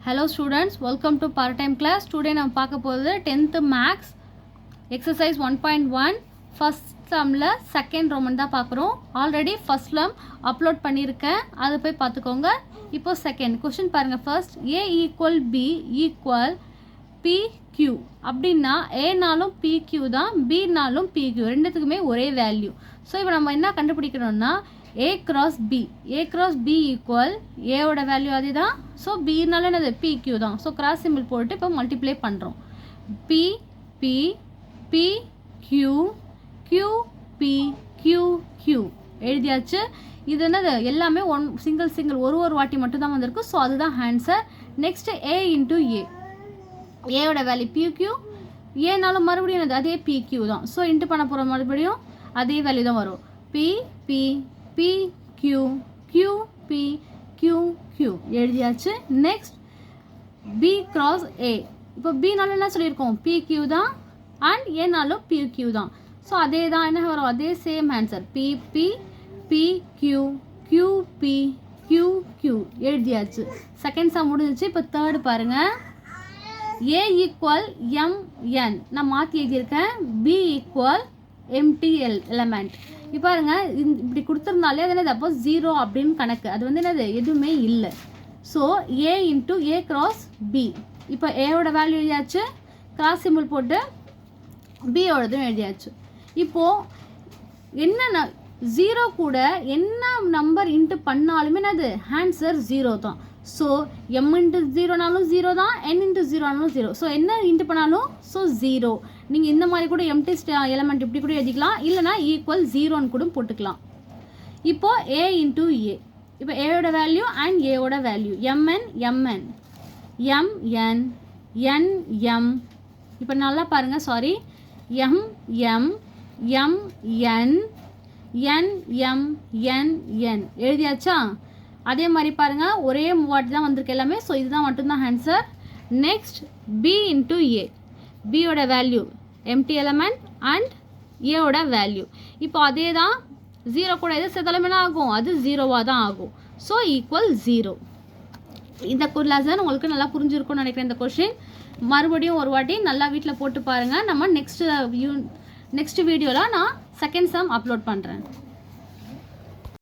Hello students, welcome to part-time class. Today நாம் பார்க்க போகிறது 10th Maths exercise 1.1 first sumல second Roman தான் பார்க்குறோம். ஆல்ரெடி first sum upload பண்ணியிருக்கேன், அதை போய் பார்த்துக்கோங்க. இப்போ second question பாருங்க. first a equal b equal pq அப்படின்னா a நாலும் pq தான், b நாலும் pq ரெண்டுத்துக்குமே ஒரே வேல்யூ. ஸோ இப்போ நம்ம என்ன கண்டுபிடிக்கணும்னா a cross b equal a ஓட வேல்யூ அதே தான். ஸோ bனால என்னது pq தான். ஸோ கிராஸ் சிம்பிள் போட்டு இப்போ மல்டிப்ளை பண்ணுறோம். p p p q q p q q எழுதியாச்சு. இது என்னது எல்லாமே சிங்கிள் ஒரு வாட்டி மட்டும் தான் வந்திருக்கு. ஸோ அதுதான் answer. Next a into a ஓட வேல்யூ pq, ஏனாலும் மறுபடியும் என்னது அதே pq தான். ஸோ இன்ட்டு பண்ண போகிற மறுபடியும் அதே வேல்யூ தான் வரும். p p p q q p q q எழுதியாச்சு. Next b cross a. இப்போ bனாலும் என்ன சொல்லியிருக்கோம் pq தான் அண்ட் ஏனாலும் pq தான். ஸோ அதே தான் என்ன வரும், அதே same answer p p p q q p q q எழுதியாச்சு. செகண்ட் சம் முடிஞ்சிச்சு. இப்போ தேர்டு பாருங்க. a ஈக்குவல் mn நான் மாற்றி எழுதியிருக்கேன். b equal empty element. இப்போ பாருங்க இப்படி கொடுத்துருந்தாலே அது என்னது அப்போ 0 அப்படின்னு கணக்கு. அது வந்து என்னது எதுவுமே இல்லை. So a into a cross b. இப்போ ஏவோட வேல்யூ எழுதியாச்சு, கிராஸ் சிம்பிள் போட்டு பியோடதும் எழுதியாச்சு. இப்போது என்ன 0 கூட என்ன நம்பர் இன்ட்டு பண்ணாலுமே என்னது ஆன்சர் 0 தான். ஸோ m இன்ட்டு 0நாலும் 0 தான், n இன்ட்டு 0நாலும் 0. ஸோ என்ன இன்ட்டு பண்ணாலும் ஸோ 0. நீங்கள் இந்த மாதிரி கூட எம்டி எலமெண்ட் இப்படி கூட எழுதிக்கலாம், இல்லைனா ஈக்குவல் 0ன்னு கூட போட்டுக்கலாம். இப்போது a இன்ட்டு a. இப்போ ஏயோட வேல்யூ அண்ட் ஏவோட value mn mn mn nm. இப்போ நல்லா பாருங்கள், sorry m m m n n m n n எழுதியாச்சா? அதே மாதிரி பாருங்கள் ஒரே வாட்டி தான் வந்திருக்கு எல்லாமே. ஸோ இதுதான் மட்டும்தான் answer. Next b into a. பியோட வேல்யூ எம்டி எலமெண்ட் அண்ட் ஏவோட வேல்யூ. இப்போ அதே தான் 0 கூட எது சேர்த்தாலும் என்ன ஆகும், அது 0வாக தான் ஆகும். So equal 0. இந்த லெசன் உங்களுக்கு நல்லா புரிஞ்சிருக்கும்னு நினைக்கிறேன். இந்த கொஷின் மறுபடியும் ஒரு வாட்டி நல்லா வீட்டில் போட்டு பாருங்கள். நம்ம நெக்ஸ்ட் வீடியோவில் நான் செகண்ட் சம் அப்லோட் பண்ணுறேன்.